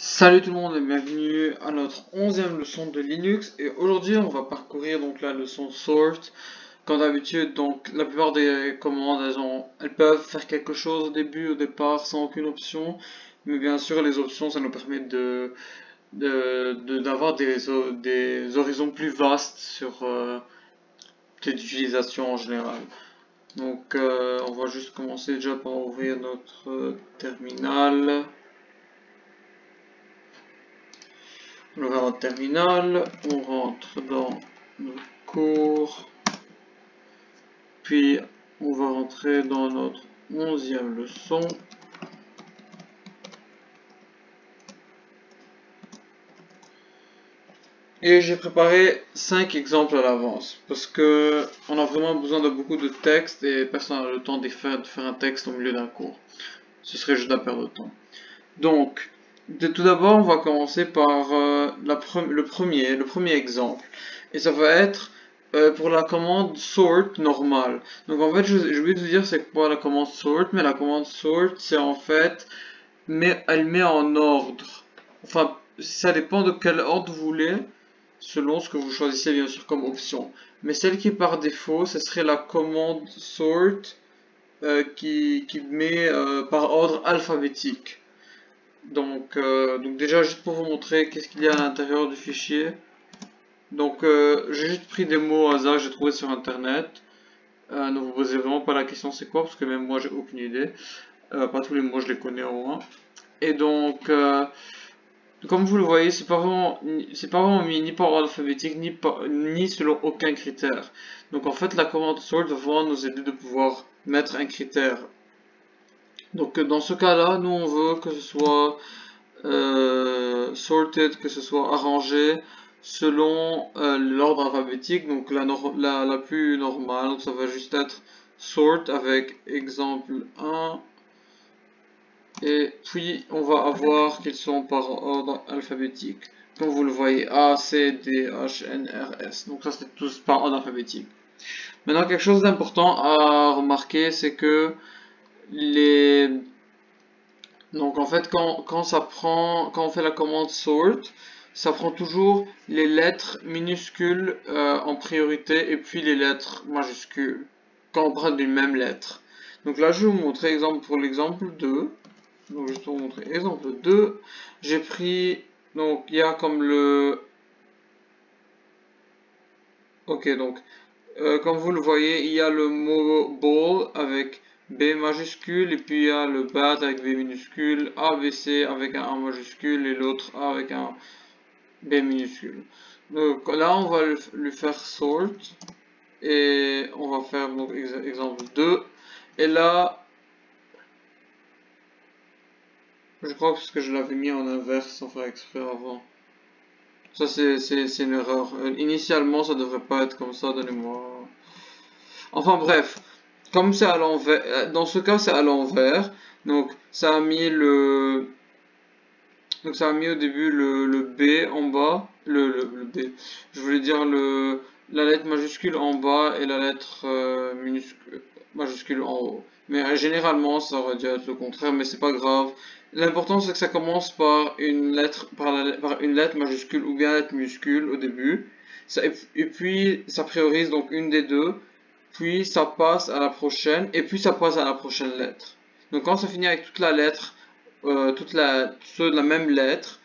Salut tout le monde et bienvenue à notre 11e leçon de Linux, et aujourd'hui on va parcourir donc la leçon sort. Comme d'habitude, donc la plupart des commandes elles peuvent faire quelque chose au départ sans aucune option, mais bien sûr les options ça nous permet d'avoir des horizons plus vastes sur les utilisations en général. Donc on va juste commencer déjà par ouvrir notre terminal. On va en terminal, on rentre dans nos cours, puis on va rentrer dans notre 11e leçon. Et j'ai préparé 5 exemples à l'avance, parce que on a vraiment besoin de beaucoup de texte et personne n'a le temps de faire un texte au milieu d'un cours. Ce serait juste la perte de temps. Donc, tout d'abord, on va commencer par le premier exemple. Et ça va être pour la commande sort normale. Donc en fait, j'ai oublié de vous dire c'est quoi la commande sort, mais la commande sort, c'est en fait, elle met en ordre. Enfin, ça dépend de quel ordre vous voulez, selon ce que vous choisissez bien sûr comme option. Mais celle qui est par défaut, ce serait la commande sort qui met par ordre alphabétique. Donc déjà, juste pour vous montrer qu'est-ce qu'il y a à l'intérieur du fichier. Donc j'ai juste pris des mots au hasard que j'ai trouvé sur internet. Ne vous posez vraiment pas la question c'est quoi, parce que même moi j'ai aucune idée. Pas tous les mots je les connais au moins. Et donc comme vous le voyez, c'est pas vraiment mis ni par ordre alphabétique ni selon aucun critère. Donc en fait la commande sort va vraiment nous aider de pouvoir mettre un critère. Donc dans ce cas-là, nous on veut que ce soit sorted, que ce soit arrangé selon l'ordre alphabétique, donc la plus normale. Donc ça va juste être sort avec exemple 1, et puis on va avoir qu'ils sont par ordre alphabétique. Comme vous le voyez, A, C, D, H, N, R, S. Donc ça c'est tous par ordre alphabétique. Maintenant, quelque chose d'important à remarquer, c'est que donc en fait, quand on fait la commande sort, ça prend toujours les lettres minuscules en priorité, et puis les lettres majuscules quand on prend d'une même lettre. Donc là, je vais vous montrer exemple pour l'exemple 2. Donc je vais vous montrer exemple 2. J'ai pris, donc il y a comme ok, donc comme vous le voyez, il y a le mot ball avec B majuscule, et puis il y a le bat avec B minuscule, A, B, C avec un A majuscule, et l'autre A avec un B minuscule. Donc là, on va lui faire sort, et on va faire donc exemple 2. Et là, je crois que je l'avais mis en inverse sans faire exprès avant. Ça, c'est une erreur. Initialement, ça devrait pas être comme ça, donnez-moi. Enfin bref, comme c'est à l'envers, dans ce cas c'est à l'envers, donc ça a mis au début le B en bas, le B, je voulais dire la lettre majuscule en bas et la lettre majuscule en haut. Mais généralement ça aurait dû être le contraire, mais c'est pas grave. L'important c'est que ça commence par une lettre, par une lettre majuscule ou bien lettre minuscule au début, et puis ça priorise donc une des deux, puis ça passe à la prochaine, et puis ça passe à la prochaine lettre. Donc quand ça finit avec toute la lettre, ceux de la même lettre,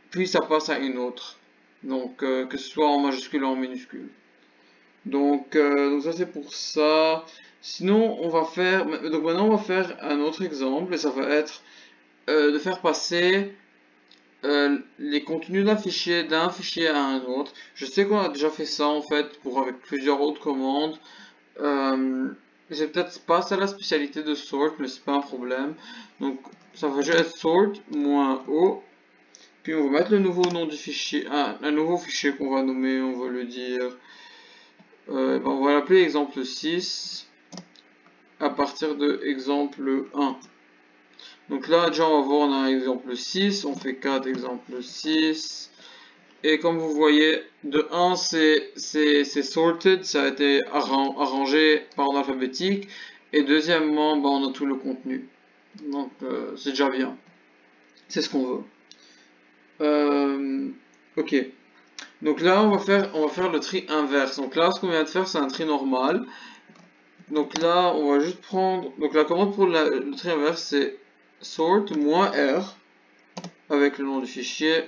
puis ça passe à une autre. Donc que ce soit en majuscule ou en minuscule. Donc ça c'est pour ça. Sinon donc maintenant on va faire un autre exemple, et ça va être de faire passer les contenus d'un fichier à un autre. Je sais qu'on a déjà fait ça en fait avec plusieurs autres commandes. C'est peut-être pas ça la spécialité de sort, mais c'est pas un problème. Donc ça va juste être sort -o, puis on va mettre le nouveau nom du fichier, un nouveau fichier qu'on va nommer, on va le dire, on va l'appeler exemple 6 à partir de exemple 1. Donc là déjà on va voir, on a un exemple 6, on fait 4 exemple 6. Et comme vous voyez, de 1 c'est sorted, ça a été arrangé par ordre alphabétique. Et deuxièmement, on a tout le contenu. Donc c'est déjà bien. C'est ce qu'on veut. Ok. Donc là, on va faire le tri inverse. Donc là, ce qu'on vient de faire, c'est un tri normal. Donc là, on va juste prendre... Donc la commande pour le tri inverse, c'est sort -r avec le nom du fichier.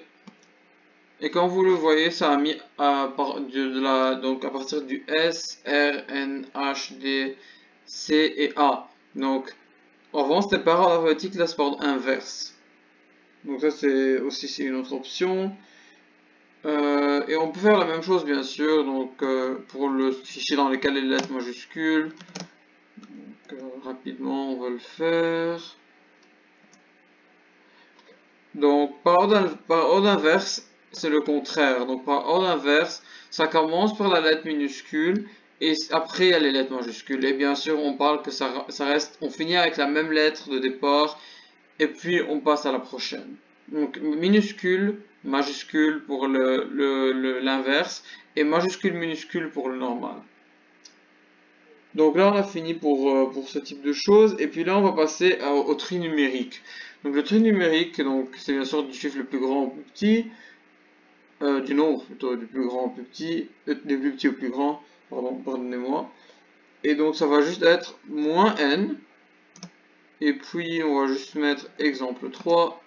Et comme vous le voyez, ça a mis donc à partir du S, R, N, H, D, C et A. Donc, avant c'était par ordre alphabétique, là c'est par ordre inverse. Donc ça c'est aussi une autre option. Et on peut faire la même chose bien sûr, donc pour le fichier dans lequel les lettres majuscules. Donc, rapidement on va le faire. Donc par ordre inverse, c'est le contraire. Donc par ordre inverse, ça commence par la lettre minuscule et après il y a les lettres majuscules. Et bien sûr, on parle que ça reste, on finit avec la même lettre de départ et puis on passe à la prochaine. Donc minuscule, majuscule pour l'inverse et majuscule minuscule pour le normal. Donc là on a fini pour ce type de choses et puis là on va passer au tri numérique. Donc le tri numérique, donc c'est bien sûr du chiffre le plus grand au plus petit, du nombre plutôt du plus grand au plus petit, du plus petit au plus grand, pardonnez-moi. Et donc ça va juste être moins n, et puis on va juste mettre exemple 3.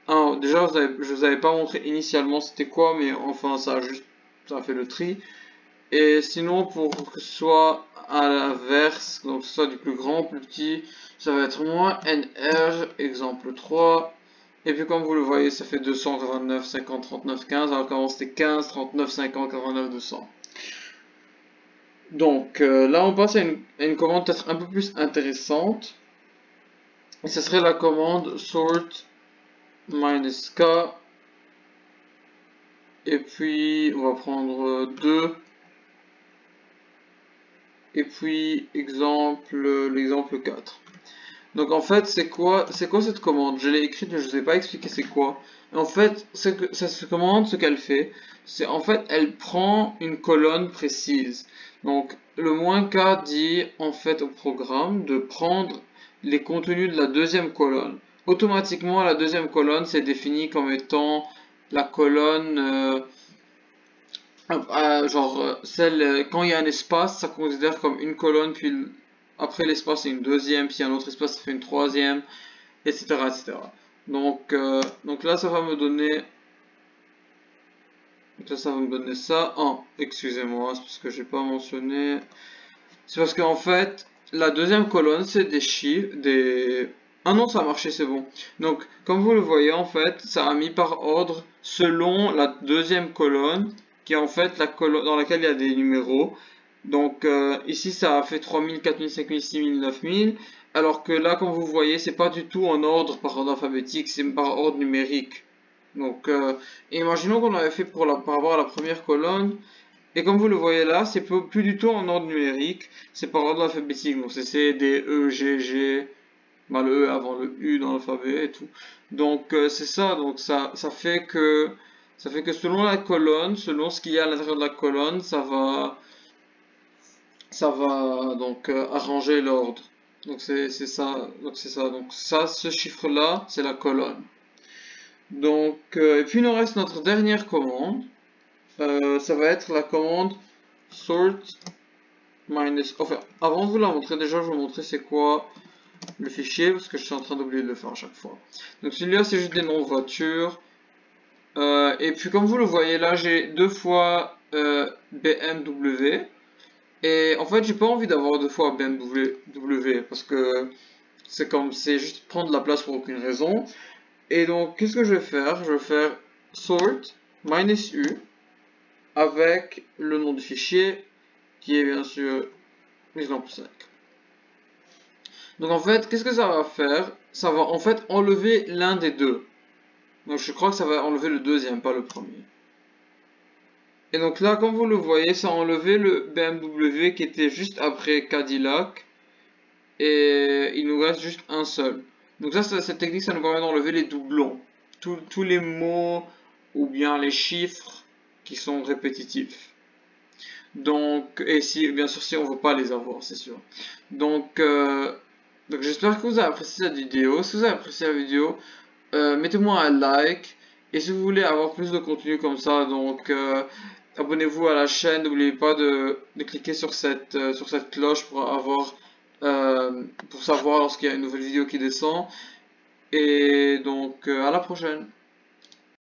Alors, déjà je vous avais pas montré initialement c'était quoi, mais enfin ça a fait le tri. Et sinon, pour que ce soit à l'inverse, donc que ce soit du plus grand au plus petit, ça va être moins NR, exemple 3. Et puis comme vous le voyez, ça fait 289, 50, 39, 15, alors qu'avant c'était 15, 39, 50, 89, 200. Donc là on passe à une commande peut-être un peu plus intéressante. Et ce serait la commande sort -k. Et puis on va prendre 2. Et puis l'exemple 4. Donc en fait, c'est quoi cette commande? Je l'ai écrite, mais je ne vous ai pas expliqué c'est quoi. En fait, cette commande, ce qu'elle fait, c'est en fait, elle prend une colonne précise. Donc le -k dit en fait au programme de prendre les contenus de la deuxième colonne. Automatiquement, la deuxième colonne, c'est défini comme étant la colonne quand il y a un espace, ça considère comme une colonne, puis après l'espace c'est une deuxième, puis un autre espace ça fait une troisième, etc. etc. Donc là ça va me donner. Ça va me donner ça. Oh, excusez-moi, c'est parce que j'ai pas mentionné. C'est parce qu'en fait, la deuxième colonne c'est des chiffres, Ah non, ça a marché, c'est bon. Donc, comme vous le voyez, en fait, ça a mis par ordre selon la deuxième colonne, qui est en fait la colonne dans laquelle il y a des numéros. Donc, ici, ça a fait 3000, 4000, 5000, 6000, 9000. Alors que là, comme vous voyez, c'est pas du tout en ordre par ordre alphabétique, c'est par ordre numérique. Donc, imaginons qu'on avait fait par rapport à la première colonne. Et comme vous le voyez là, c'est plus du tout en ordre numérique, c'est par ordre alphabétique. Donc, c'est C, D, E, G, G. Bah, le E avant le U dans l'alphabet et tout. Donc c'est ça, donc ça fait que selon la colonne, selon ce qu'il y a à l'intérieur de la colonne, ça va donc arranger l'ordre. Donc c'est ça, donc ça, ce chiffre là, c'est la colonne. Donc et puis il nous reste notre dernière commande. Ça va être la commande sort minus. Enfin, avant de vous la montrer, déjà je vais vous montrer c'est quoi le fichier parce que je suis en train d'oublier de le faire à chaque fois. Donc celui-là c'est juste des noms de voitures. Et puis comme vous le voyez là j'ai deux fois BMW. Et en fait j'ai pas envie d'avoir deux fois BMW parce que c'est juste prendre de la place pour aucune raison. Et donc qu'est-ce que je vais faire? Je vais faire sort -u avec le nom du fichier qui est bien sûr exemple 5. Donc en fait, qu'est-ce que ça va faire? Ça va en fait enlever l'un des deux. Donc je crois que ça va enlever le deuxième, pas le premier. Et donc là, comme vous le voyez, ça a enlevé le BMW qui était juste après Cadillac. Et il nous reste juste un seul. Donc ça, cette technique, ça nous permet d'enlever les doublons. Tous les mots ou bien les chiffres qui sont répétitifs. Donc, et si, bien sûr, si on veut pas les avoir, c'est sûr. Donc j'espère que vous avez apprécié cette vidéo. Si vous avez apprécié la vidéo, mettez-moi un like Et si vous voulez avoir plus de contenu comme ça, donc abonnez-vous à la chaîne, n'oubliez pas de cliquer sur cette cloche pour pour savoir lorsqu'il y a une nouvelle vidéo qui descend. Et donc à la prochaine.